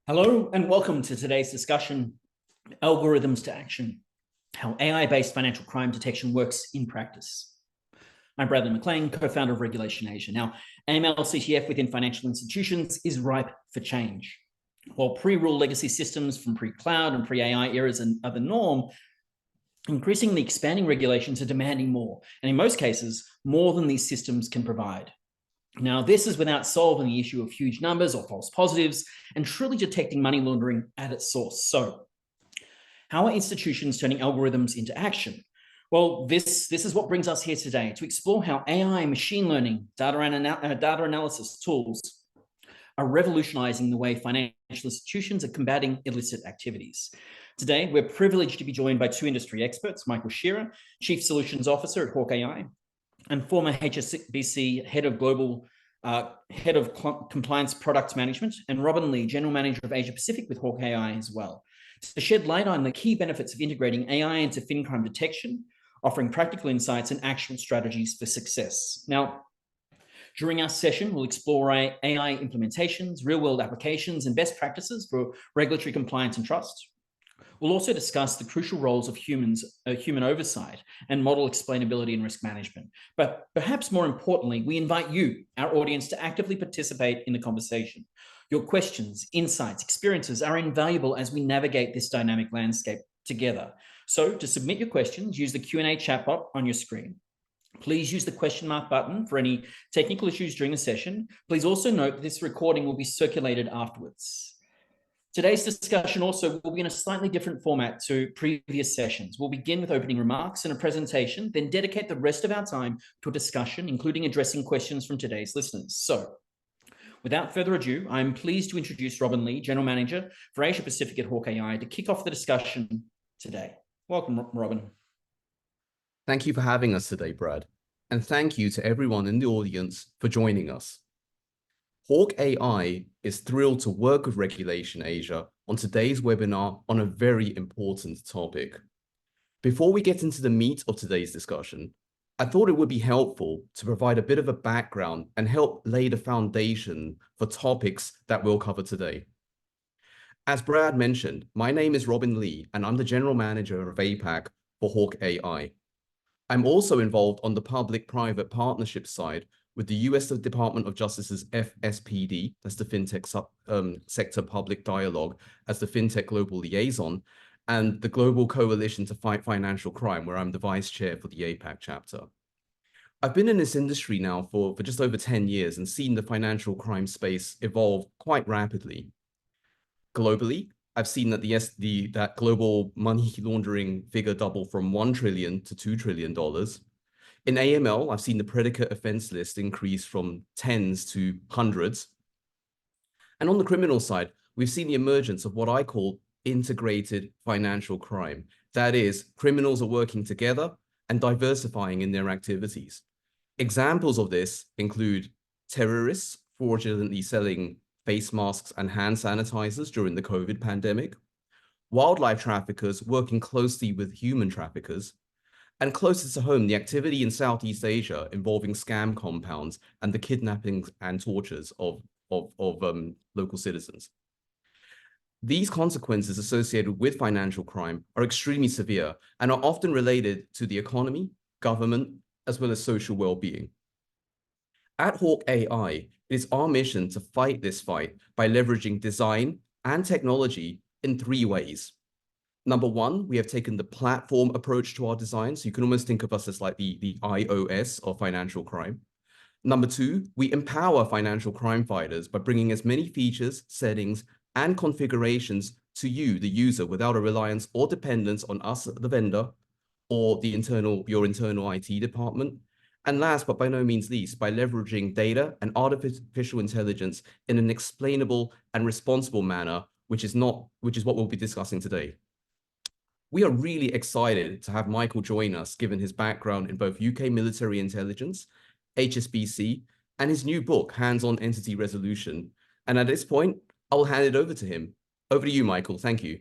Hello and welcome to today's discussion, Algorithms to Action, how AI-based financial crime detection works in practice. I'm Bradley McLean, co-founder of Regulation Asia. Now, AML-CTF within financial institutions is ripe for change. While pre-rule legacy systems from pre-cloud and pre-AI eras are the norm, increasingly expanding regulations are demanding more, and in most cases, more than these systems can provide. Now, this is without solving the issue of huge numbers or false positives and truly detecting money laundering at its source. So, how are institutions turning algorithms into action? Well, this is what brings us here today to explore how AI, machine learning, data analysis tools are revolutionizing the way financial institutions are combating illicit activities. Today, we're privileged to be joined by two industry experts, Michael Shearer, Chief Solutions Officer at Hawk AI, and former HSBC Head of Compliance Product Management, and Robin Lee, General Manager of Asia Pacific with Hawk AI as well, to shed light on the key benefits of integrating AI into fin crime detection, offering practical insights and actual strategies for success. Now, during our session, we'll explore AI implementations, real-world applications, and best practices for regulatory compliance and trust. We'll also discuss the crucial roles of human oversight and model explainability and risk management. But perhaps more importantly, we invite you, our audience, to actively participate in the conversation. Your questions, insights, experiences are invaluable as we navigate this dynamic landscape together. So to submit your questions, use the Q&A chat box on your screen. Please use the question mark button for any technical issues during the session. Please also note that this recording will be circulated afterwards. Today's discussion also will be in a slightly different format to previous sessions. We'll begin with opening remarks and a presentation, then dedicate the rest of our time to a discussion, including addressing questions from today's listeners. So, without further ado, I'm pleased to introduce Robin Lee, General Manager for Asia Pacific at Hawk AI, to kick off the discussion today. Welcome, Robin. Thank you for having us today, Brad. And thank you to everyone in the audience for joining us. Hawk AI is thrilled to work with Regulation Asia on today's webinar on a very important topic. Before we get into the meat of today's discussion, I thought it would be helpful to provide a bit of a background and help lay the foundation for topics that we'll cover today. As Brad mentioned, my name is Robin Lee, and I'm the General Manager of APAC for Hawk AI. I'm also involved on the public-private partnership side with the US Department of Justice's FSPD, that's the FinTech Sector Public Dialogue, as the FinTech Global Liaison, and the Global Coalition to Fight Financial Crime, where I'm the Vice Chair for the APAC chapter. I've been in this industry now for just over 10 years and seen the financial crime space evolve quite rapidly. Globally, I've seen that that global money laundering figure double from $1 trillion to $2 trillion. In AML, I've seen the predicate offense list increase from tens to hundreds. And on the criminal side, we've seen the emergence of what I call integrated financial crime. That is, criminals are working together and diversifying in their activities. Examples of this include terrorists fraudulently selling face masks and hand sanitizers during the COVID pandemic, wildlife traffickers working closely with human traffickers, and closest to home, the activity in Southeast Asia involving scam compounds and the kidnappings and tortures of local citizens. These consequences associated with financial crime are extremely severe and are often related to the economy, government, as well as social well-being. At Hawk AI, it is our mission to fight this fight by leveraging design and technology in three ways. Number one, we have taken the platform approach to our design, so you can almost think of us as like the iOS of financial crime. Number two, we empower financial crime fighters by bringing as many features, settings, and configurations to you, the user, without a reliance or dependence on us, the vendor, or your internal IT department. And last, but by no means least, by leveraging data and artificial intelligence in an explainable and responsible manner, which is what we'll be discussing today. We are really excited to have Michael join us, given his background in both UK military intelligence, HSBC, and his new book, Hands-on Entity Resolution. And at this point, I will hand it over to him. Over to you, Michael. Thank you.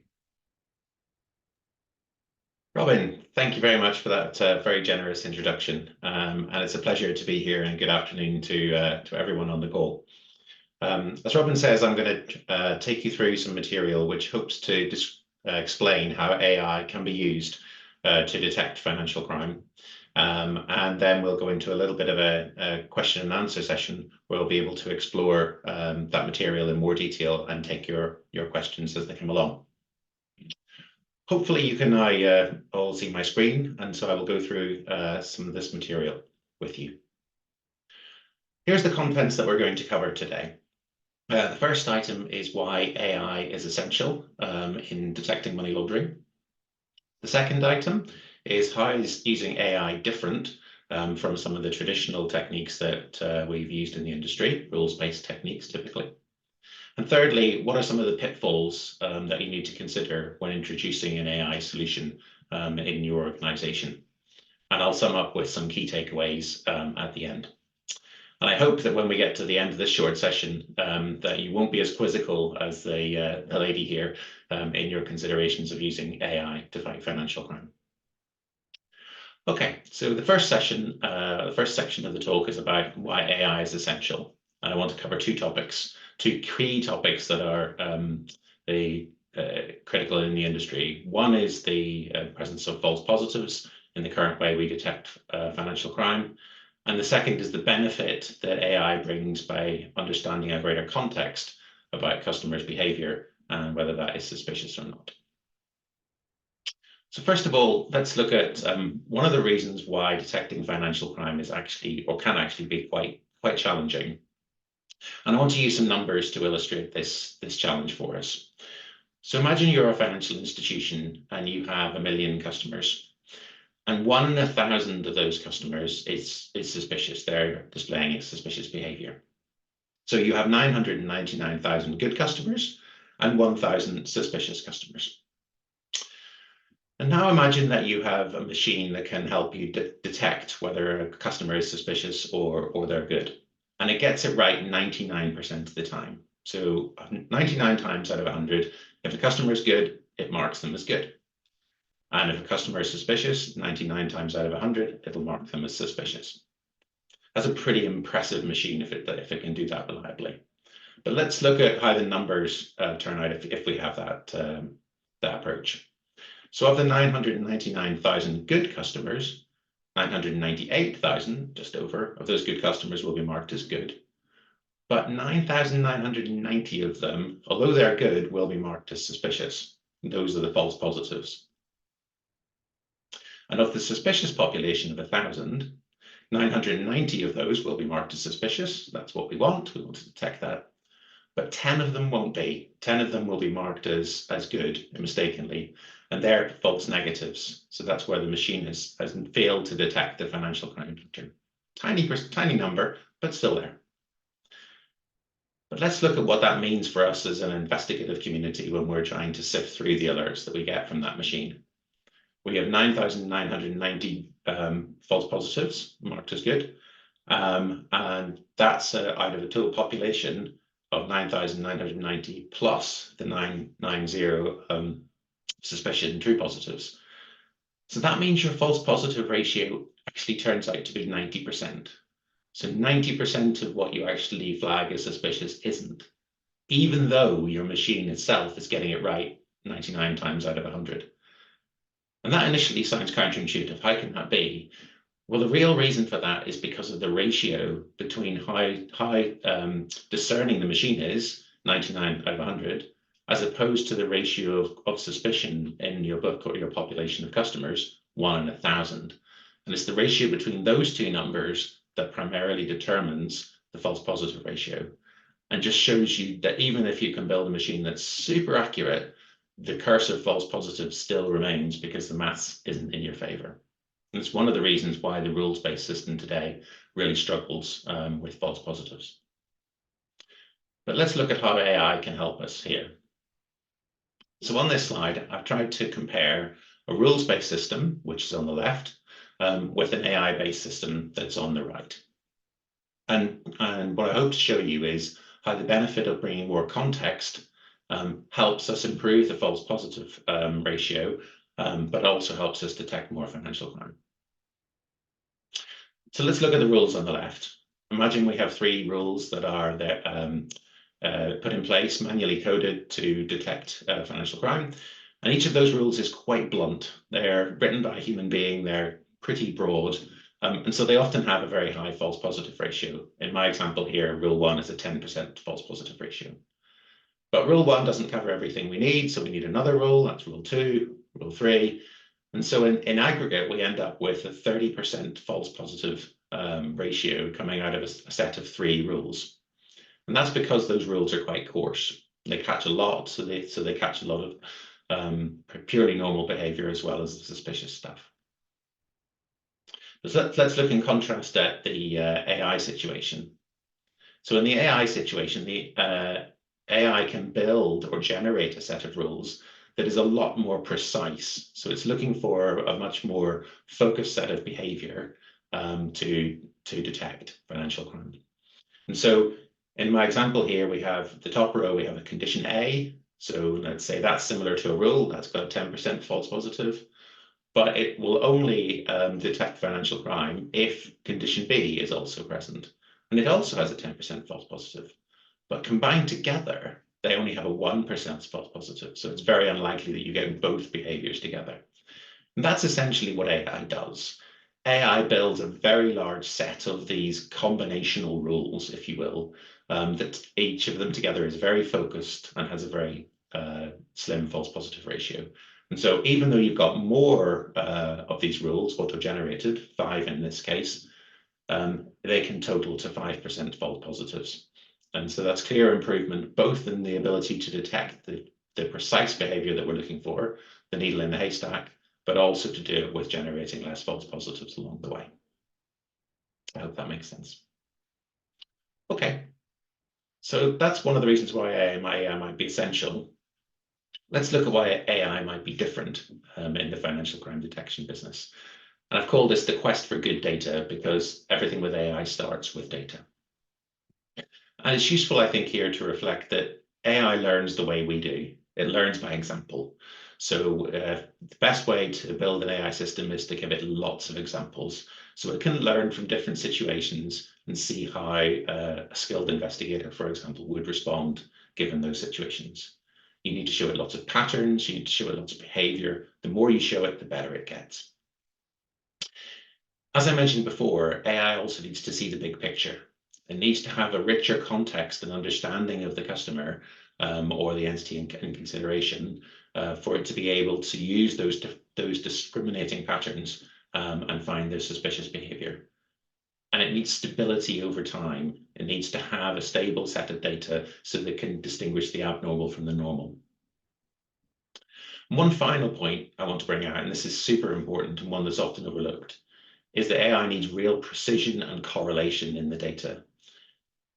Robin, thank you very much for that very generous introduction. And it's a pleasure to be here, and good afternoon to everyone on the call. As Robin says, I'm going to take you through some material which hopes to explain how AI can be used to detect financial crime. And then we'll go into a little bit of a question and answer session where we'll be able to explore that material in more detail and take your questions as they come along. Hopefully you can now all see my screen, and so I will go through some of this material with you. Here's the contents that we're going to cover today. The first item is why AI is essential in detecting money laundering. The second item is how is using AI different from some of the traditional techniques that we've used in the industry, rules-based techniques typically. And thirdly, what are some of the pitfalls that you need to consider when introducing an AI solution in your organization? And I'll sum up with some key takeaways at the end. And I hope that when we get to the end of this short session, that you won't be as quizzical as the lady here in your considerations of using AI to fight financial crime. Okay, so the first section of the talk is about why AI is essential. And I want to cover two key topics that are critical in the industry. One is the presence of false positives in the current way we detect financial crime. And the second is the benefit that AI brings by understanding a greater context about customers' behavior and whether that is suspicious or not. So first of all, let's look at one of the reasons why detecting financial crime is actually, or can actually be quite challenging. And I want to use some numbers to illustrate this challenge for us. So imagine you're a financial institution and you have 1 million customers. And 1 in 1,000 of those customers is suspicious. They're displaying suspicious behavior. So you have 999,000 good customers and 1,000 suspicious customers. And now imagine that you have a machine that can help you detect whether a customer is suspicious or they're good. And it gets it right 99% of the time. So 99 times out of 100, if a customer is good, it marks them as good. And if a customer is suspicious, 99 times out of 100, it'll mark them as suspicious. That's a pretty impressive machine if it can do that reliably. But let's look at how the numbers turn out if we have that approach. So of the 999,000 good customers, 998,000, just over, of those good customers will be marked as good. But 9,990 of them, although they're good, will be marked as suspicious. Those are the false positives. And of the suspicious population of 1,000, 990 of those will be marked as suspicious. That's what we want. We want to detect that. But 10 of them won't be. 10 of them will be marked as good mistakenly. And they're false negatives. So that's where the machine has failed to detect the financial crime pattern. Tiny number, but still there. But let's look at what that means for us as an investigative community when we're trying to sift through the alerts that we get from that machine. We have 9,990 false positives marked as good. And that's out of a total population of 9,990 plus the 990 suspicious and true positives. So that means your false positive ratio actually turns out to be 90%. So 90% of what you actually flag as suspicious isn't, even though your machine itself is getting it right 99 times out of 100. And that initially sounds counterintuitive. How can that be? Well, the real reason for that is because of the ratio between how discerning the machine is, 99 out of 100, as opposed to the ratio of suspicion in your book or your population of customers, 1 in 1,000. And it's the ratio between those two numbers that primarily determines the false positive ratio, and just shows you that even if you can build a machine that's super accurate, the curse of false positives still remains because the maths isn't in your favor. And it's one of the reasons why the rules-based system today really struggles with false positives. But let's look at how AI can help us here. So on this slide, I've tried to compare a rules-based system, which is on the left, with an AI-based system that's on the right. And what I hope to show you is how the benefit of bringing more context helps us improve the false positive ratio, but also helps us detect more financial crime. So let's look at the rules on the left. Imagine we have 3 rules that are there, put in place, manually coded to detect financial crime. And each of those rules is quite blunt. They're written by a human being, they're pretty broad, and so they often have a very high false positive ratio. In my example here, rule 1 is a 10% false positive ratio. But rule 1 doesn't cover everything we need, so we need another rule, that's rule 2, rule 3. And so in aggregate, we end up with a 30% false positive ratio coming out of a set of 3 rules. And that's because those rules are quite coarse. They catch a lot, so they catch a lot of purely normal behavior as well as the suspicious stuff. So let's look in contrast at the AI situation. So in the AI situation, the AI can build or generate a set of rules that is a lot more precise. So it's looking for a much more focused set of behavior to detect financial crime. And so in my example here, we have the top row, we have a condition A. So let's say that's similar to a rule, that's got a 10% false positive, but it will only detect financial crime if condition B is also present. And it also has a 10% false positive, but combined together, they only have a 1% false positive. So it's very unlikely that you get both behaviors together. And that's essentially what AI does. AI builds a very large set of these combinational rules, if you will, that each of them together is very focused and has a very slim false positive ratio. And so even though you've got more of these rules auto-generated, 5 in this case, they can total to 5% false positives. And so that's clear improvement, both in the ability to detect the precise behavior that we're looking for, the needle in the haystack, but also to do it with generating less false positives along the way. I hope that makes sense. Okay, so that's one of the reasons why AI might be essential. Let's look at why AI might be different in the financial crime detection business. And I've called this the quest for good data because everything with AI starts with data. And it's useful, I think, here to reflect that AI learns the way we do. It learns by example. So the best way to build an AI system is to give it lots of examples. So it can learn from different situations and see how a skilled investigator, for example, would respond given those situations. You need to show it lots of patterns, you need to show it lots of behavior. The more you show it, the better it gets. As I mentioned before, AI also needs to see the big picture. It needs to have a richer context and understanding of the customer or the entity in consideration for it to be able to use those discriminating patterns and find their suspicious behavior. And it needs stability over time. It needs to have a stable set of data so that it can distinguish the abnormal from the normal. One final point I want to bring out, and this is super important and one that's often overlooked, is that AI needs real precision and correlation in the data.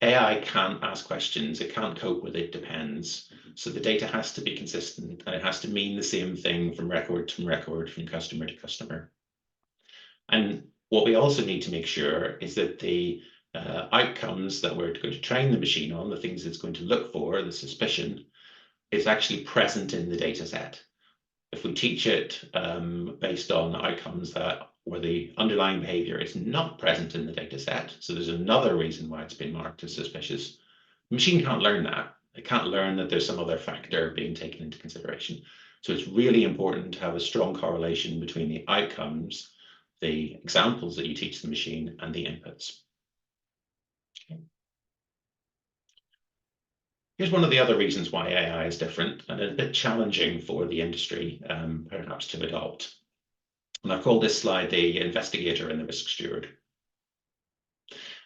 AI can't ask questions, it can't cope with it depends. So the data has to be consistent and it has to mean the same thing from record to record, from customer to customer. And what we also need to make sure is that the outcomes that we're going to train the machine on, the things it's going to look for, the suspicion, is actually present in the data set. If we teach it based on outcomes where the underlying behavior is not present in the data set, so there's another reason why it's been marked as suspicious, the machine can't learn that. It can't learn that there's some other factor being taken into consideration. So it's really important to have a strong correlation between the outcomes, the examples that you teach the machine, and the inputs. Okay. Here's one of the other reasons why AI is different and a bit challenging for the industry, perhaps to adopt. And I've called this slide the Investigator and the Risk Steward.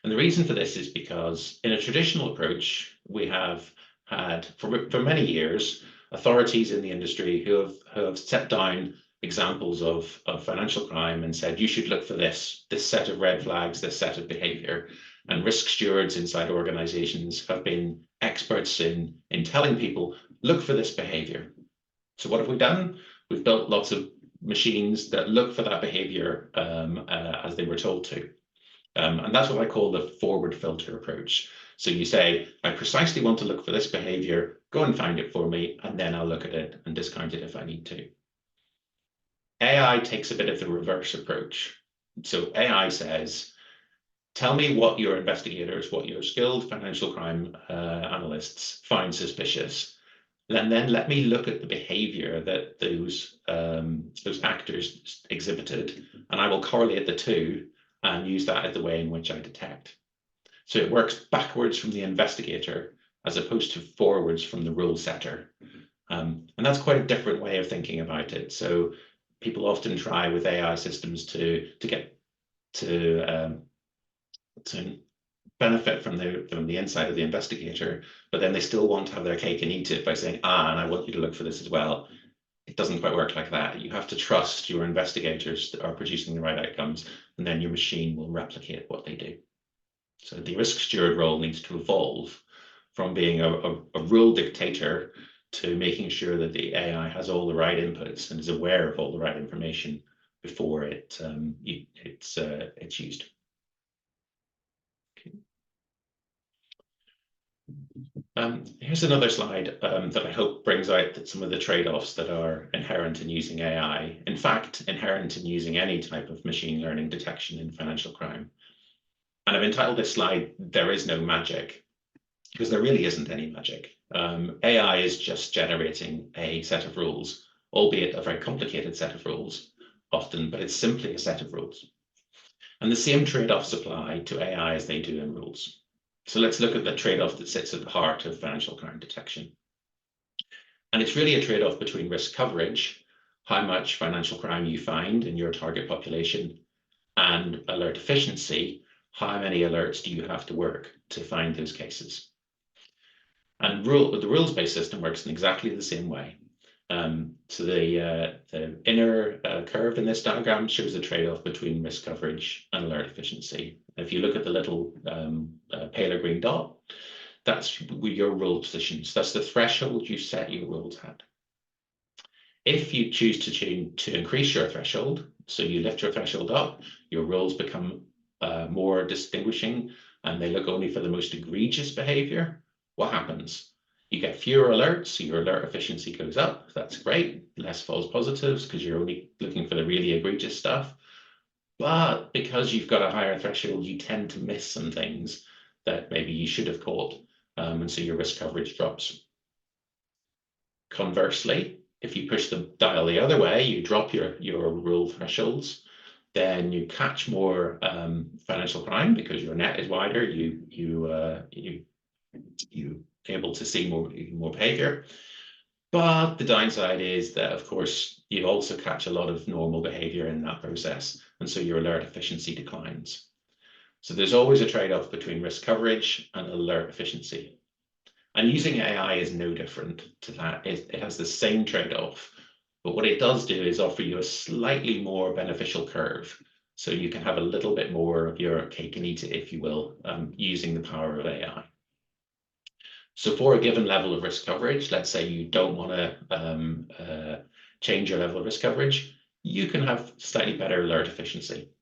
And the reason for this is because in a traditional approach, we have had, for many years, authorities in the industry who have set down examples of financial crime and said, you should look for this set of red flags, this set of behavior. And risk stewards inside organizations have been experts in telling people, look for this behavior. So what have we done? We've built lots of machines that look for that behavior as they were told to. And that's what I call the forward filter approach. So you say, I precisely want to look for this behavior, go and find it for me, and then I'll look at it and discount it if I need to. AI takes a bit of the reverse approach. So AI says, Tell me what your investigators, what your skilled financial crime analysts find suspicious. And then let me look at the behavior that those actors exhibited, and I will correlate the two and use that as the way in which I detect. So it works backwards from the investigator as opposed to forwards from the rule setter. And that's quite a different way of thinking about it. So people often try with AI systems to get to benefit from the insight of the investigator, but then they still want to have their cake and eat it by saying, and I want you to look for this as well. It doesn't quite work like that. You have to trust your investigators that are producing the right outcomes, and then your machine will replicate what they do. So the risk steward role needs to evolve from being a rule dictator to making sure that the AI has all the right inputs and is aware of all the right information before it's used. Here's another slide that I hope brings out some of the trade-offs that are inherent in using AI. In fact, inherent in using any type of machine learning detection in financial crime. And I've entitled this slide, "There is no magic," because there really isn't any magic. AI is just generating a set of rules, albeit a very complicated set of rules often, but it's simply a set of rules. And the same trade-offs apply to AI as they do in rules. So let's look at the trade-off that sits at the heart of financial crime detection. And it's really a trade-off between risk coverage, how much financial crime you find in your target population, and alert efficiency, how many alerts do you have to work to find those cases. And the rules-based system works in exactly the same way. So the inner curve in this diagram shows the trade-off between risk coverage and alert efficiency. If you look at the little paler green dot, that's your rule positions. That's the threshold you set your rules at. If you choose to increase your threshold, so you lift your threshold up, your rules become more distinguishing and they look only for the most egregious behavior. What happens? You get fewer alerts, so your alert efficiency goes up. That's great. Less false positives because you're only looking for the really egregious stuff. But because you've got a higher threshold, you tend to miss some things that maybe you should have caught. And so your risk coverage drops. Conversely, if you push the dial the other way, you drop your rule thresholds, then you catch more financial crime because your net is wider. You able to see more behavior. But the downside is that, of course, you also catch a lot of normal behavior in that process. And so your alert efficiency declines. So there's always a trade-off between risk coverage and alert efficiency. And using AI is no different to that. It has the same trade-off. But what it does do is offer you a slightly more beneficial curve. So you can have a little bit more of your cake and eat it, if you will, using the power of AI. So for a given level of risk coverage, let's say you don't want to change your level of risk coverage, you can have slightly better alert efficiency.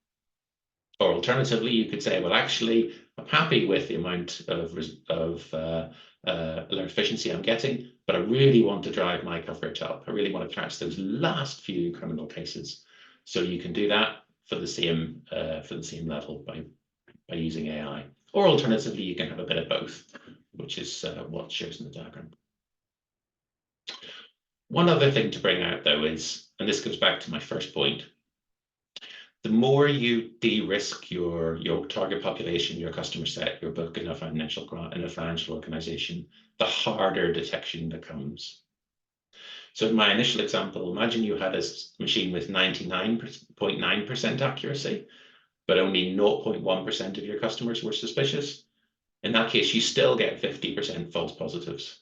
Or alternatively, you could say, well, actually, I'm happy with the amount of alert efficiency I'm getting, but I really want to drive my coverage up. I really want to catch those last few criminal cases. So you can do that for the same level by using AI. Or alternatively, you can have a bit of both, which is what shows in the diagram. One other thing to bring out, though, is, and this goes back to my first point, the more you de-risk your target population, your customer set, your book in a financial organization, the harder detection becomes. So in my initial example, imagine you had a machine with 99.9% accuracy, but only 0.1% of your customers were suspicious. In that case, you still get 50% false positives.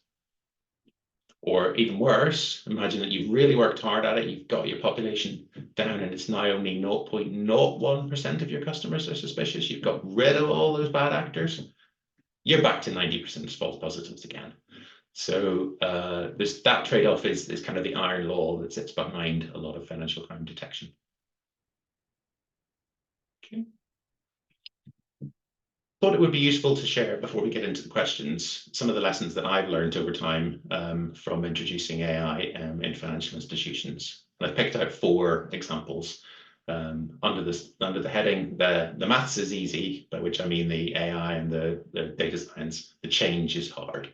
Or even worse, imagine that you've really worked hard at it, you've got your population down, and it's now only 0.01% of your customers are suspicious. You've got rid of all those bad actors. You're back to 90% false positives again. So that trade-off is kind of the iron law that sits behind a lot of financial crime detection. Okay. Thought it would be useful to share, before we get into the questions, some of the lessons that I've learned over time from introducing AI in financial institutions. And I've picked out 4 examples. Under the heading, the maths is easy, by which I mean the AI and the data science. The change is hard.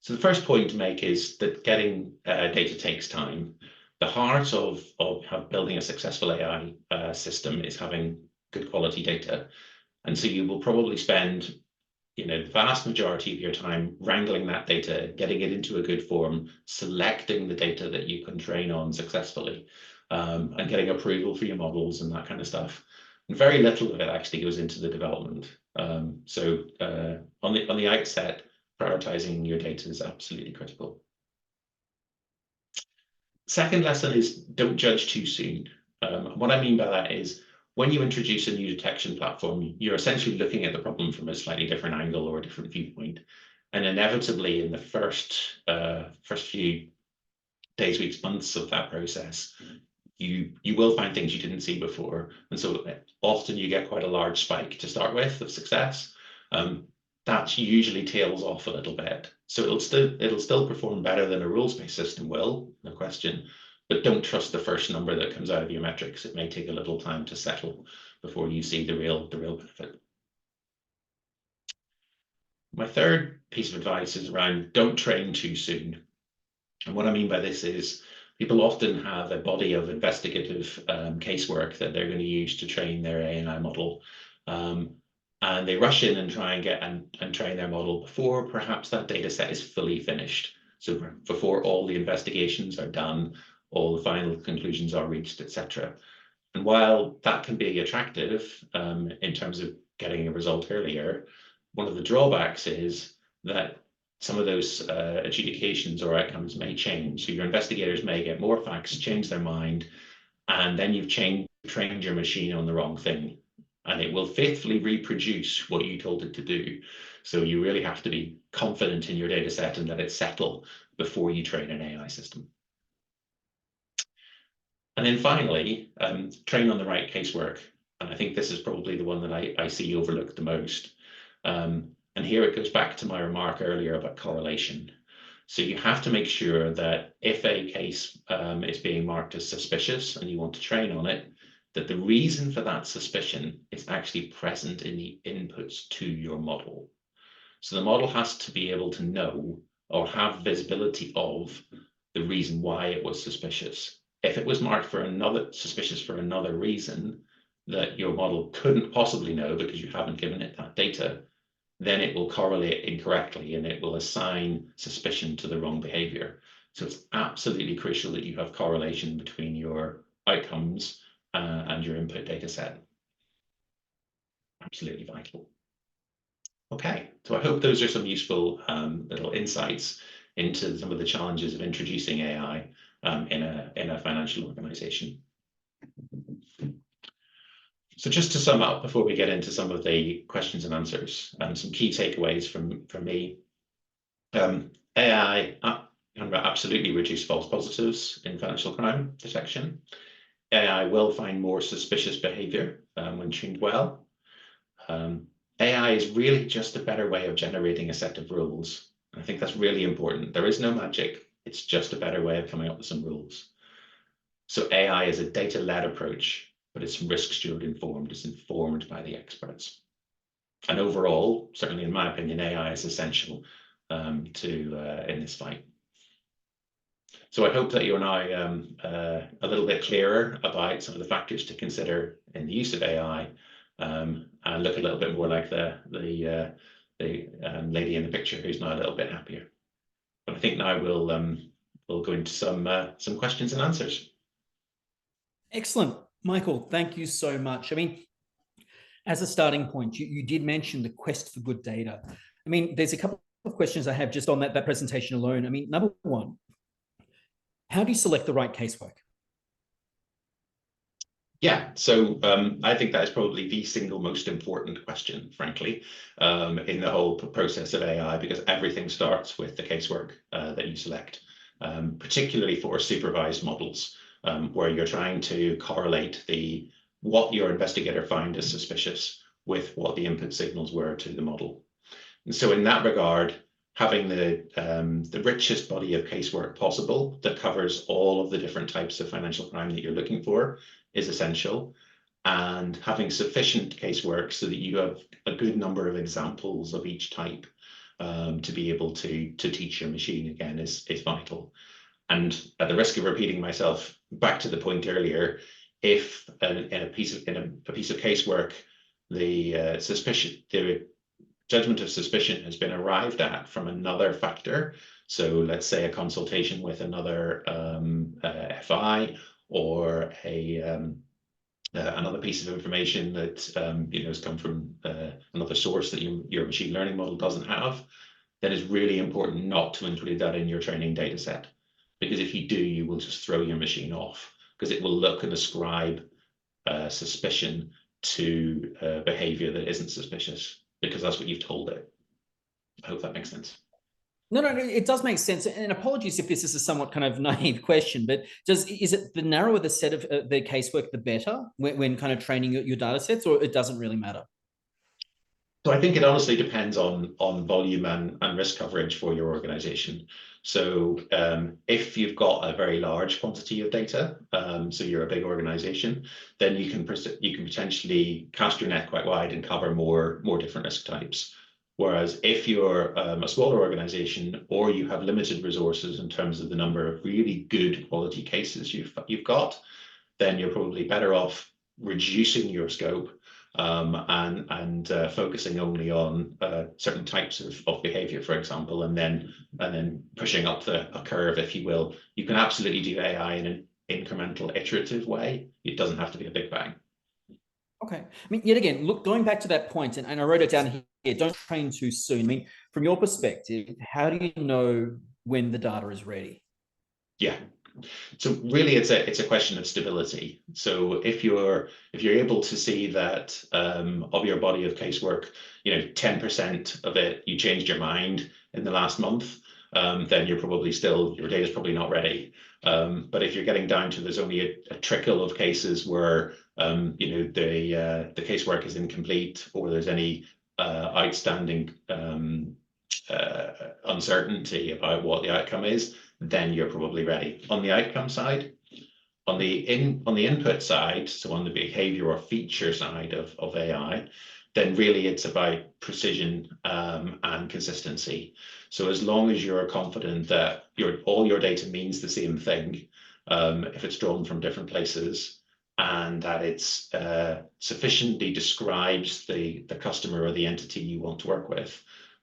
So the first point to make is that getting data takes time. The heart of building a successful AI system is having good quality data. And so you will probably spend, the vast majority of your time wrangling that data, getting it into a good form, selecting the data that you can train on successfully, and getting approval for your models and that kind of stuff. And very little of it actually goes into the development. So on the outset, prioritizing your data is absolutely critical. Second lesson is don't judge too soon. What I mean by that is when you introduce a new detection platform, you're essentially looking at the problem from a slightly different angle or a different viewpoint. And inevitably in the first few days, weeks, months of that process, you will find things you didn't see before. And so often you get quite a large spike to start with of success. That usually tails off a little bit. So it'll still perform better than a rules-based system will, no question, but don't trust the first number that comes out of your metrics. It may take a little time to settle before you see the real benefit. My third piece of advice is around don't train too soon. And what I mean by this is people often have a body of investigative casework that they're going to use to train their AI model. And they rush in and try and train their model before perhaps that data set is fully finished. So before all the investigations are done, all the final conclusions are reached, etc. And while that can be attractive in terms of getting a result earlier, one of the drawbacks is that some of those adjudications or outcomes may change. So your investigators may get more facts, change their mind, and then you've trained your machine on the wrong thing. And it will faithfully reproduce what you told it to do. So you really have to be confident in your data set and let it settle before you train an AI system. And then finally, train on the right casework. And I think this is probably the one that I see overlooked the most. And here it goes back to my remark earlier about correlation. So you have to make sure that if a case is being marked as suspicious and you want to train on it, that the reason for that suspicion is actually present in the inputs to your model. So the model has to be able to know or have visibility of the reason why it was suspicious. If it was marked suspicious for another reason that your model couldn't possibly know because you haven't given it that data, then it will correlate incorrectly and it will assign suspicion to the wrong behavior. So it's absolutely crucial that you have correlation between your outcomes and your input data set. Absolutely vital. Okay, so I hope those are some useful little insights into some of the challenges of introducing AI in a financial organization. So just to sum up before we get into some of the questions and answers, some key takeaways from me. AI can absolutely reduce false positives in financial crime detection. AI will find more suspicious behavior when tuned well. AI is really just a better way of generating a set of rules. I think that's really important. There is no magic. It's just a better way of coming up with some rules. So AI is a data-led approach, but it's risk steward informed. It's informed by the experts. And overall, certainly in my opinion, AI is essential in this fight. So I hope that you're now a little bit clearer about some of the factors to consider in the use of AI, and look a little bit more like the lady in the picture who's now a little bit happier. But I think now we'll go into some questions and answers. Excellent, Michael. Thank you so much. I mean, as a starting point, you did mention the quest for good data. I mean, there's a couple of questions I have just on that presentation alone. I mean, number one, how do you select the right casework? Yeah, so I think that is probably the single most important question, frankly, in the whole process of AI, because everything starts with the casework that you select, particularly for supervised models, where you're trying to correlate what your investigator found as suspicious with what the input signals were to the model. And so in that regard, having the richest body of casework possible that covers all of the different types of financial crime that you're looking for is essential. And having sufficient casework so that you have a good number of examples of each type to be able to teach your machine again is vital. And at the risk of repeating myself, back to the point earlier, if in a piece of casework, the judgment of suspicion has been arrived at from another factor, so let's say a consultation with another FI or another piece of information that has come from another source that your machine learning model doesn't have, then it's really important not to include that in your training data set. Because if you do, you will just throw your machine off, because it will look and ascribe suspicion to behavior that isn't suspicious, because that's what you've told it. I hope that makes sense. No, it does make sense. And apologies if this is a somewhat kind of naive question, but is it the narrower the set of the casework, the better when kind of training your data sets, or it doesn't really matter? So I think it honestly depends on volume and risk coverage for your organization. So if you've got a very large quantity of data, so you're a big organization, then you can potentially cast your net quite wide and cover more different risk types. Whereas if you're a smaller organization, or you have limited resources in terms of the number of really good quality cases you've got, then you're probably better off reducing your scope and focusing only on certain types of behavior, for example, and then pushing up a curve, if you will. You can absolutely do AI in an incremental, iterative way. It doesn't have to be a big bang. Okay. I mean, yet again, look, going back to that point, and I wrote it down here, don't train too soon. I mean, from your perspective, how do you know when the data is ready? Yeah. So really, it's a question of stability. So if you're able to see that of your body of casework, 10% of it you changed your mind in the last month, then your data is probably not ready. But if you're getting down to there's only a trickle of cases where the casework is incomplete, or there's any outstanding uncertainty about what the outcome is, then you're probably ready. On the outcome side, on the input side, so on the behavior or feature side of AI, then really it's about precision and consistency. So as long as you're confident that all your data means the same thing, if it's drawn from different places, and that it's sufficiently describes the customer or the entity you want to work with,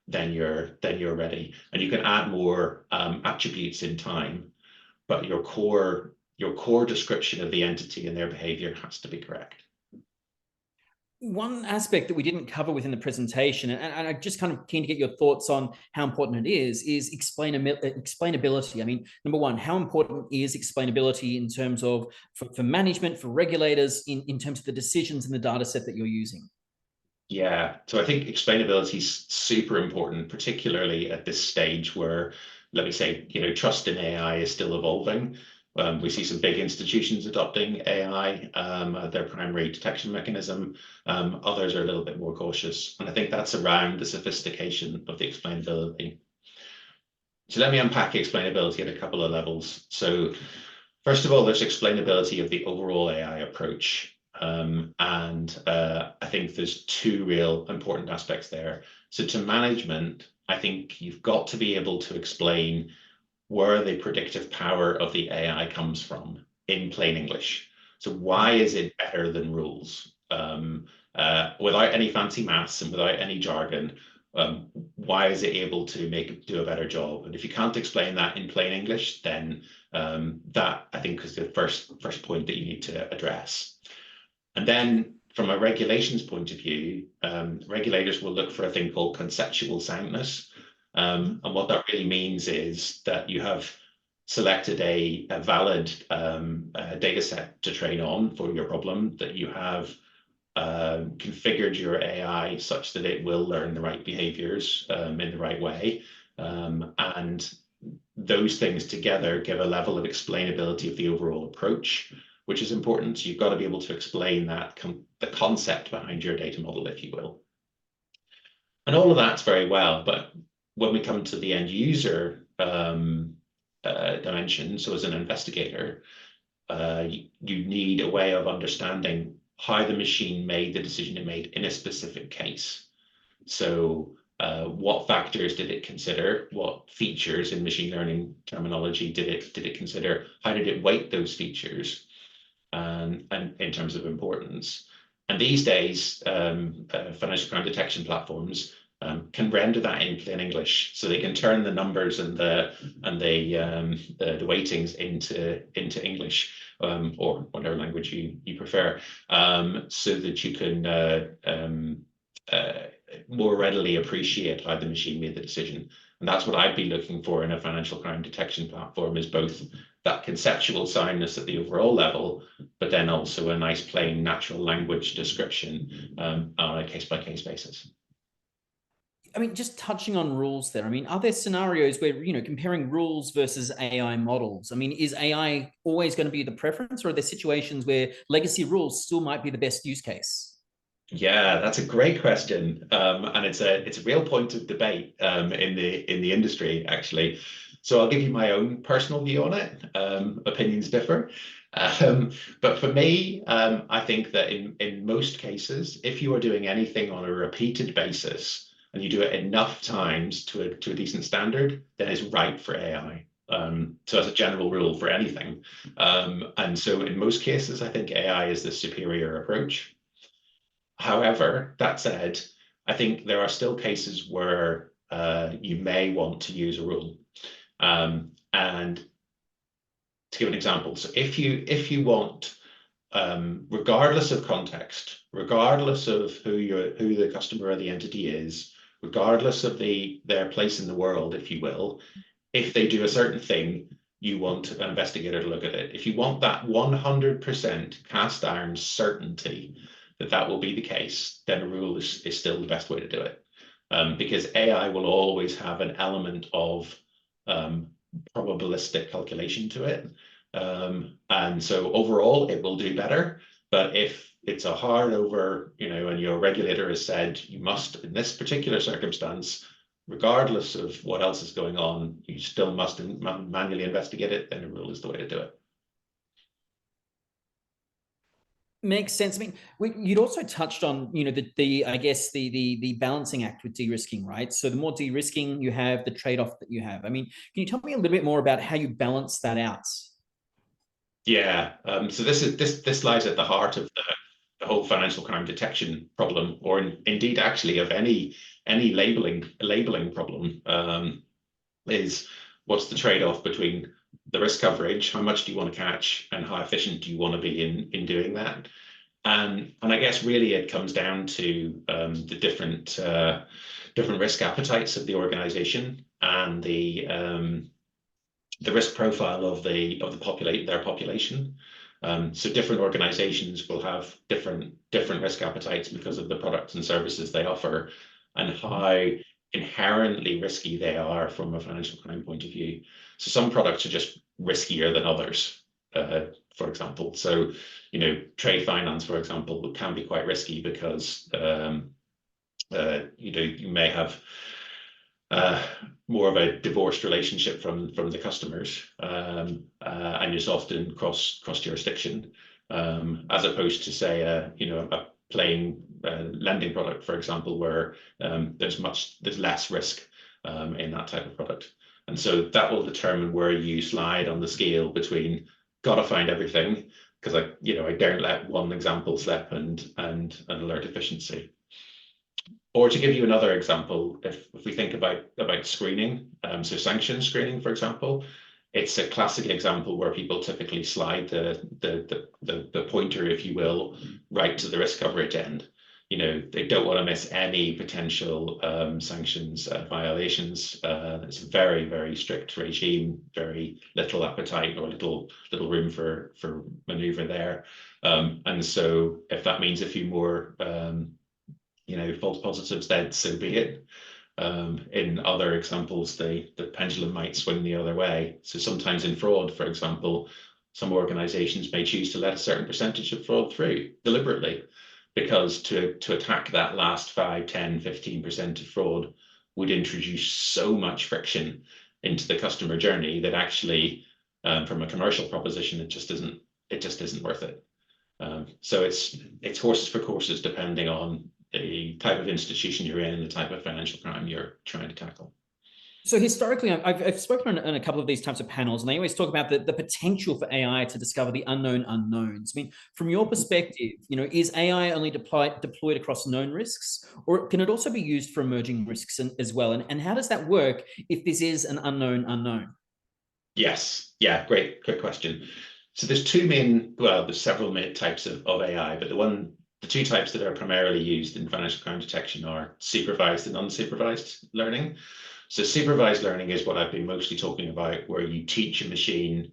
then you're ready. And you can add more attributes in time, but your core description of the entity and their behavior has to be correct. One aspect that we didn't cover within the presentation, and I'm just kind of keen to get your thoughts on how important it is explainability. I mean, number one, how important is explainability in terms of for management, for regulators, in terms of the decisions in the data set that you're using? Yeah, so I think explainability is super important, particularly at this stage where, let me say, trust in AI is still evolving. We see some big institutions adopting AI, their primary detection mechanism. Others are a little bit more cautious. And I think that's around the sophistication of the explainability. So let me unpack explainability at a couple of levels. So first of all, there's explainability of the overall AI approach. I think there's two real important aspects there. So to management, I think you've got to be able to explain where the predictive power of the AI comes from in plain English. So why is it better than rules? Without any fancy maths and without any jargon, why is it able to do a better job? And if you can't explain that in plain English, then that I think is the first point that you need to address. And then from a regulations point of view, regulators will look for a thing called conceptual soundness. And what that really means is that you have selected a valid data set to train on for your problem, that you have configured your AI such that it will learn the right behaviors in the right way. And those things together give a level of explainability of the overall approach, which is important. So you've got to be able to explain that the concept behind your data model, if you will. And all of that's very well, but when we come to the end user dimension, so as an investigator, you need a way of understanding how the machine made the decision it made in a specific case. So what factors did it consider? What features in machine learning terminology did it consider? How did it weight those features and in terms of importance? And these days, financial crime detection platforms can render that in plain English, so they can turn the numbers and the weightings into English, or whatever language you prefer, so that you can more readily appreciate how the machine made the decision. And that's what I'd be looking for in a financial crime detection platform, is both that conceptual soundness at the overall level, but then also a nice plain natural language description on a case-by-case basis. I mean, just touching on rules there, I mean, are there scenarios where, comparing rules versus AI models? I mean, is AI always going to be the preference, or are there situations where legacy rules still might be the best use case? Yeah, that's a great question, and it's a real point of debate in the industry, actually. So I'll give you my own personal view on it. Opinions differ, but for me, I think that in most cases, if you are doing anything on a repeated basis and you do it enough times to a decent standard, then it's right for AI. So as a general rule for anything, and so in most cases, I think AI is the superior approach. However, that said, I think there are still cases where you may want to use a rule. And to give an example, so if you want, regardless of context, regardless of who the customer or the entity is, regardless of their place in the world, if you will, if they do a certain thing, you want an investigator to look at it. If you want that 100% cast iron certainty that will be the case, then a rule is still the best way to do it, because AI will always have an element of probabilistic calculation to it, and so overall it will do better. But if it's a hard over, and your regulator has said you must, in this particular circumstance, regardless of what else is going on, you still must manually investigate it, then a rule is the way to do it. Makes sense. I mean, you'd also touched on, I guess the balancing act with de-risking, right? So the more de-risking you have, the trade-off that you have. I mean, can you tell me a little bit more about how you balance that out? Yeah. So this lies at the heart of the whole financial crime detection problem, or indeed actually of any labeling problem, is what's the trade-off between the risk coverage, how much do you want to catch, and how efficient do you want to be in doing that? And I guess really it comes down to the different risk appetites of the organization and the risk profile of their population. So different organizations will have different risk appetites because of the products and services they offer, and how inherently risky they are from a financial crime point of view. So some products are just riskier than others, for example. So, trade finance, for example, can be quite risky because, you may have more of a divorced relationship from the customers, and it's often cross jurisdiction, as opposed to, say, a plain lending product, for example, where there's less risk in that type of product. And so that will determine where you slide on the scale between gotta find everything, because I don't let one example slip, and alert efficiency. Or to give you another example, if we think about screening, so sanction screening, for example, it's a classic example where people typically slide the pointer, if you will, right to the risk coverage end. They don't want to miss any potential sanctions violations. It's a very, very strict regime, very little appetite or little room for maneuver there. And so if that means a few more false positives, then so be it. In other examples, the pendulum might swing the other way. So sometimes in fraud, for example, some organizations may choose to let a certain percentage of fraud through deliberately, because to attack that last 5, 10, 15% of fraud would introduce so much friction into the customer journey that actually, from a commercial proposition, it just isn't worth it. So it's horses for courses, depending on the type of institution you're in and the type of financial crime you're trying to tackle. So historically, I've spoken on a couple of these types of panels, and they always talk about the potential for AI to discover the unknown unknowns. I mean, from your perspective, is AI only deployed across known risks, or can it also be used for emerging risks as well? And how does that work if this is an unknown unknown? Yes, yeah, great question. So there's there's several types of AI, but the two types that are primarily used in financial crime detection are supervised and unsupervised learning. So supervised learning is what I've been mostly talking about, where you teach a machine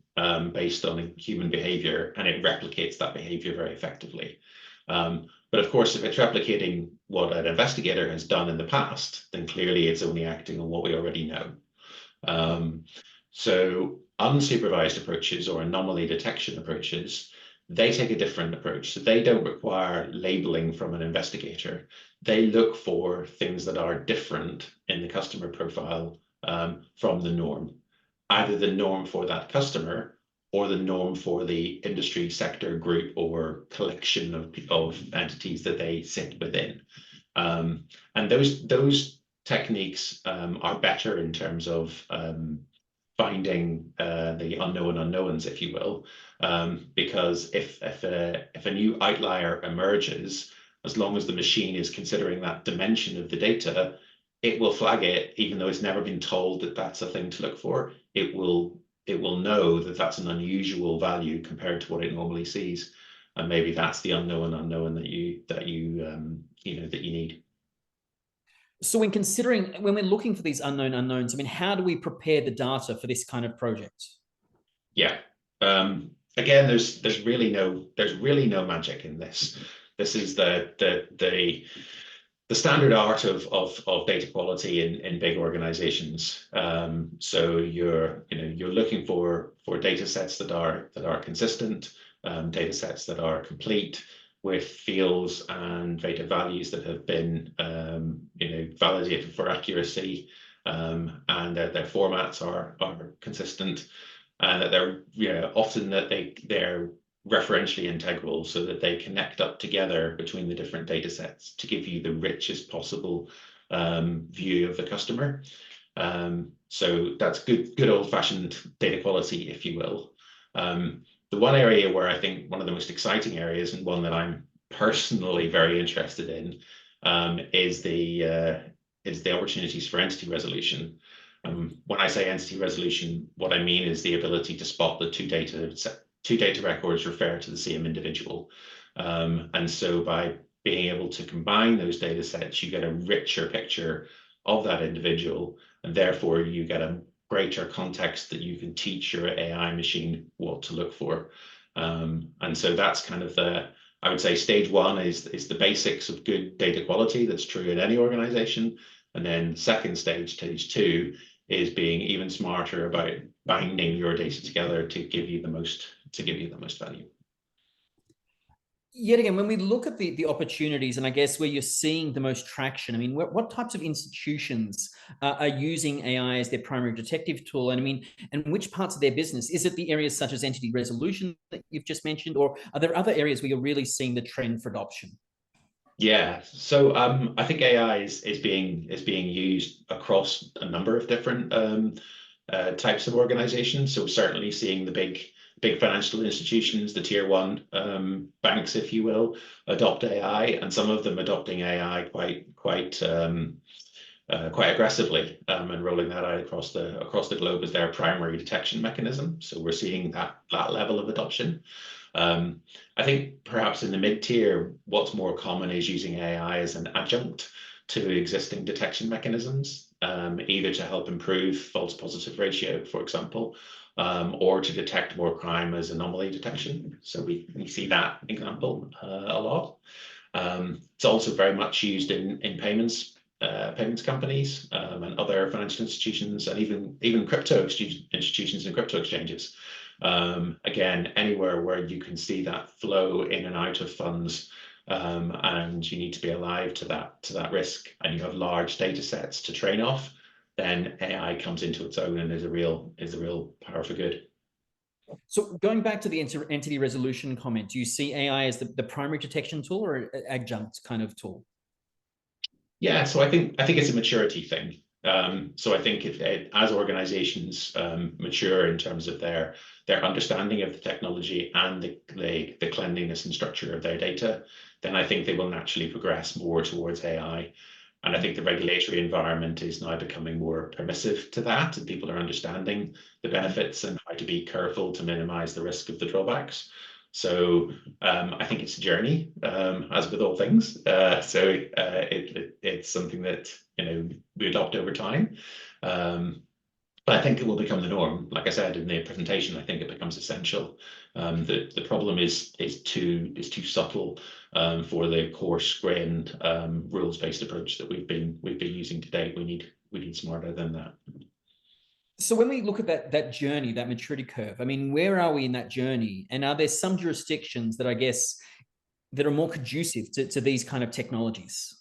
based on human behavior, and it replicates that behavior very effectively. But of course, if it's replicating what an investigator has done in the past, then clearly it's only acting on what we already know. So unsupervised approaches, or anomaly detection approaches, they take a different approach. So they don't require labeling from an investigator. They look for things that are different in the customer profile from the norm, either the norm for that customer or the norm for the industry, sector, group, or collection of entities that they sit within. And those techniques are better in terms of finding the unknown unknowns, if you will, because if a new outlier emerges, as long as the machine is considering that dimension of the data, it will flag it, even though it's never been told that that's a thing to look for. It will know that that's an unusual value compared to what it normally sees, and maybe that's the unknown unknown that you need. So when we're looking for these unknown unknowns, I mean, how do we prepare the data for this kind of project? Yeah. Again, there's really no magic in this. This is the standard art of data quality in big organizations. So you're looking for data sets that are consistent, data sets that are complete, with fields and data values that have been validated for accuracy, and that their formats are consistent, and that they're referentially integral, so that they connect up together between the different data sets to give you the richest possible view of the customer. So that's good old-fashioned data quality, if you will. The one area where I think one of the most exciting areas, and one that I'm personally very interested in, is the opportunities for entity resolution. When I say entity resolution, what I mean is the ability to spot the two data records refer to the same individual. And so by being able to combine those data sets, you get a richer picture of that individual, and therefore you get a greater context that you can teach your AI machine what to look for. And so that's kind of I would say stage one is the basics of good data quality that's true in any organization. And then stage two, is being even smarter about binding your data together to give you the most value. Yet again, when we look at the opportunities, and I guess where you're seeing the most traction, I mean, what types of institutions are using AI as their primary detective tool? And I mean, and which parts of their business? Is it the areas such as entity resolution that you've just mentioned, or are there other areas where you're really seeing the trend for adoption? Yeah, so I think AI is being used across a number of different types of organizations. So certainly seeing the big financial institutions, the tier one banks, if you will, adopt AI, and some of them adopting AI quite aggressively, and rolling that out across the globe as their primary detection mechanism. So we're seeing that level of adoption. I think perhaps in the mid-tier, what's more common is using AI as an adjunct to existing detection mechanisms, either to help improve false positive ratio, for example, or to detect more crime as anomaly detection. So we see that example a lot. It's also very much used in payments companies and other financial institutions, and even crypto institutions and crypto exchanges. Again, anywhere where you can see that flow in and out of funds and you need to be alive to that risk, and you have large data sets to train off, then AI comes into its own and is a real power for good. So going back to the entity resolution comment, do you see AI as the primary detection tool or an adjunct kind of tool? Yeah, so I think it's a maturity thing. So I think as organizations mature in terms of their understanding of the technology and the cleanliness and structure of their data, then I think they will naturally progress more towards AI. And I think the regulatory environment is now becoming more permissive to that, and people are understanding the benefits and how to be careful to minimize the risk of the drawbacks. So I think it's a journey, as with all things. It's something that we adopt over time. But I think it will become the norm. Like I said in the presentation, I think it becomes essential. The problem is too subtle for the coarse-grained rules-based approach that we've been using to date. We need smarter than that. So when we look at that journey, that maturity curve, I mean, where are we in that journey? And are there some jurisdictions that I guess that are more conducive to these kind of technologies?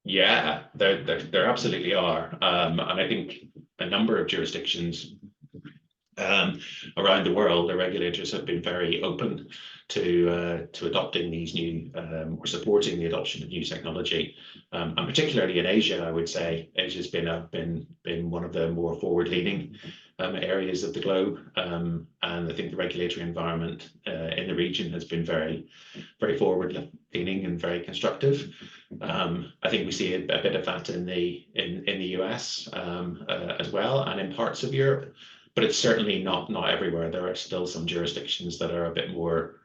Yeah, there absolutely are. And I think a number of jurisdictions around the world, the regulators have been very open to adopting these new or supporting the adoption of new technology, and particularly in Asia. I would say Asia's been one of the more forward-leaning areas of the globe, and I think the regulatory environment in the region has been very forward-leaning and very constructive. I think we see a bit of that in the US as well, and in parts of Europe. But it's certainly not everywhere. There are still some jurisdictions that are a bit more